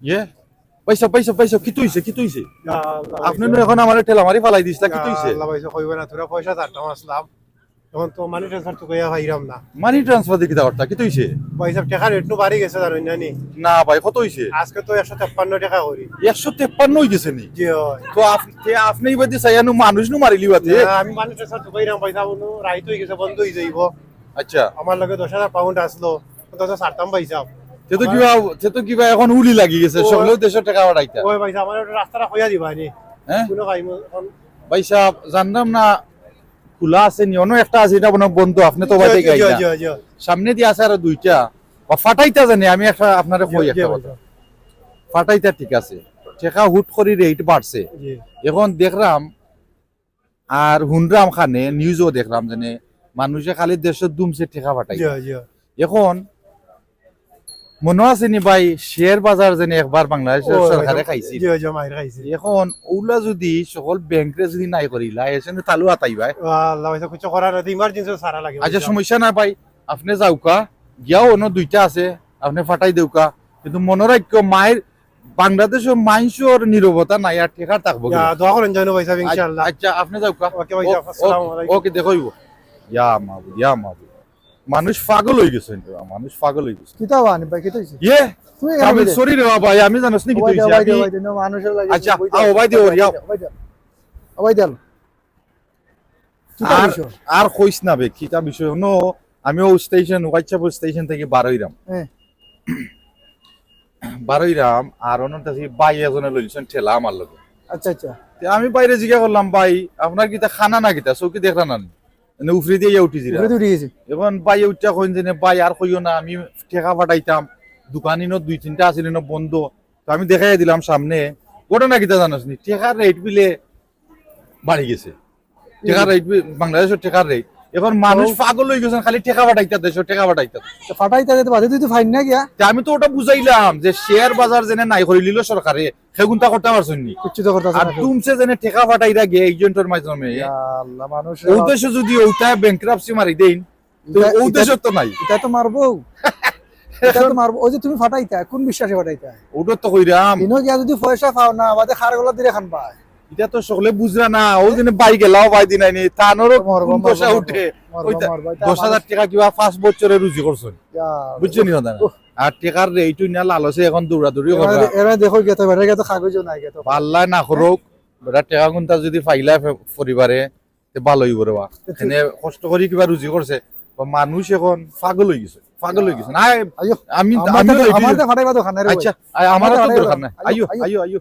ইয়ে পয়সা পয়সা পয়সা কি তুইছে কি তুইছে আপনি না এখন আমার ঠেলা মারি ফালাই দিছিলা কি তুইছে আল্লাহ ভাই কইবে না তোরা পয়সা চারটা আসলাম এখন তো মানি ট্রান্সফার তো কইয়া পাইরাম না মানি ট্রান্সফার দেখি দাওরটা কি তুইছে ভাই সব টাকা রেট বাড়ি গেছে জানেন জানি না ভাই কত হইছে আজকে তো 153 টাকা করি 153 হই গেছে নি জি হয় তো আপনি বাদে চাইয়ানো মানুষ নু মারিলি বাতে আমি মানি ট্রান্সফার তো কইরাম পয়সা বনু রাইত হই গেছে বন্ধ হই যাইব আচ্ছা আমার লগে 10,000 পাউন্ড আসলো তো ছাড়তাম পয়সা সে তো কিবা এখন উলি লাগি গেছে সকলেও দেশের টাকা বাড়াইতা ওই পয়সা আমার একটা রাস্তাটা কইয়া দিবা নি হ্যাঁ কোনো কাইমো ভাই সাহেব জানলাম না খোলা আছে নি অন্য একটা আছে এটা বন্ধ আপনি তো বাইতে গাইলা সামনে দিয়ে আছে আর দুইটা বা ফাটাইতা জানি আমি একটা আপনারে কই একটা কথা ফাটাইতা ঠিক আছে টেকা হুট করি রেট বাড়ছে এখন দেখলাম আর হুনরাম খানে নিউজও দেখলাম জানে মানুষে খালি দেশের দুমছে টেকা ফাটাই এখন মনে আছে নি ভাই শেয়ার বাজার জানি একবার বাংলাদেশের সরকারে খাইছি এখন ওগুলা যদি সকল ব্যাংকে যদি নাই করিলা এসে তালু আতাই ভাই আল্লাহ ভাই কিছু করার নাই ইমার্জেন্সি সারা লাগে আচ্ছা সমস্যা না ভাই আপনি যাওকা গিয়াও অন্য দুইটা আছে আপনি ফাটাই দেউকা কিন্তু মনে রাখো মায়ের বাংলাদেশের মাইনসর নীরবতা নাই আর ঠেকার থাকবো দোয়া করেন জানো ভাই সাহেব ইনশাআল্লাহ আচ্ছা আপনি যাওকা ওকে ভাই সাহেব আসসালামু আলাইকুম ওকে দেখইব ইয়া মাবুদ মানুষ পাগল হয়ে গেছে মানুষ পাগল হয়ে গেছে কিতা বানি ভাই কিতা হইছে ইয়ে আমি সরি রে ভাই আমি জানোস নি কি হইছে ভাই মানুষের লাগে আচ্ছা আও ভাই দিও যাও ভাই দেন কিতা বিষয় আর কইস না বে কিতা বিষয় নো আমি ও স্টেশন হোয়াইটচাপল স্টেশন থেকে বারইরাম হ্যাঁ বারইরাম আর অনন্তাসি ভাই এজনে লইছেন ঠেলা আমার লগে আচ্ছা আচ্ছা আমি বাইরে জিজ্ঞাসা করলাম ভাই আপনার কিতা খানা না কিতা চৌকি দেখলা না মানে উফরে দিয়ে উঠি জিরা উঠে উঠে গেছে এখন ভাই উঠা কইন যে ভাই আর কইও না আমি ঠেকা ফাটাইতাম দোকানিনো দুই তিনটা আছিল বন্ধ তো আমি দেখাই দিলাম সামনে ঘটনা কিতা জানোস নি ঠেকার রেট বিলে বাড়ি গেছে ঠেকার রেট বাংলাদেশের ঠেকার রেট এখন মানুষ পাগল হয়ে গেছেন খালি ঠেকা ফাটাইতা দেশের ঠেকা ফাটাইতা ফাটাইতা যেতে বাদে তুই তো ফাইন না গিয়া আমি তো ওটা বুঝাইলাম যে শেয়ার বাজার যেনে নাই করে লিল সরকারে সেগুনটা করতে পারছেন নি কিচ্ছু তো করতে আর তুমছে যেনে ঠেকা ফাটাইরা গে এজেন্টের মাধ্যমে আল্লাহ মানুষ ও দেশে যদি ওটা ব্যাংক্রাপসি মারি দেন তো ও দেশে তো নাই এটা তো মারবো এটা তো মারবো ওই যে তুমি ফাটাইতা কোন বিশ্বাসে ফাটাইতা ওটা তো কইরাম দিনো গিয়া যদি পয়সা পাও না আমাদের খারগলা দিলে খান পায় এটা তো সকলে বুঝরা না ও দিনে বাই গেলাও বাই দিনাইনি তানোর পয়সা উঠে 10,000 টাকা কিবা 5 বছরে রুজি করছেন বুঝছেন না আর টাকার রেট না লালসে এখন দৌড়াদৌড়ি করে এরা দেখো গেতে বাইরে গেতে কাগজও নাই গেতে পাল্লা না করুক বেটা টাকা গুনতা যদি ফাইলা পরিবারে তে ভালো হইব রে বা এনে কষ্ট করি কিবা রুজি করছে মানুষ এখন পাগল হয়ে গেছে পাগল হয়ে গেছে না আমি আমার ফাটাইবা তো খানা রে আচ্ছা আমার তো দরকার নাই আইও আইও আইও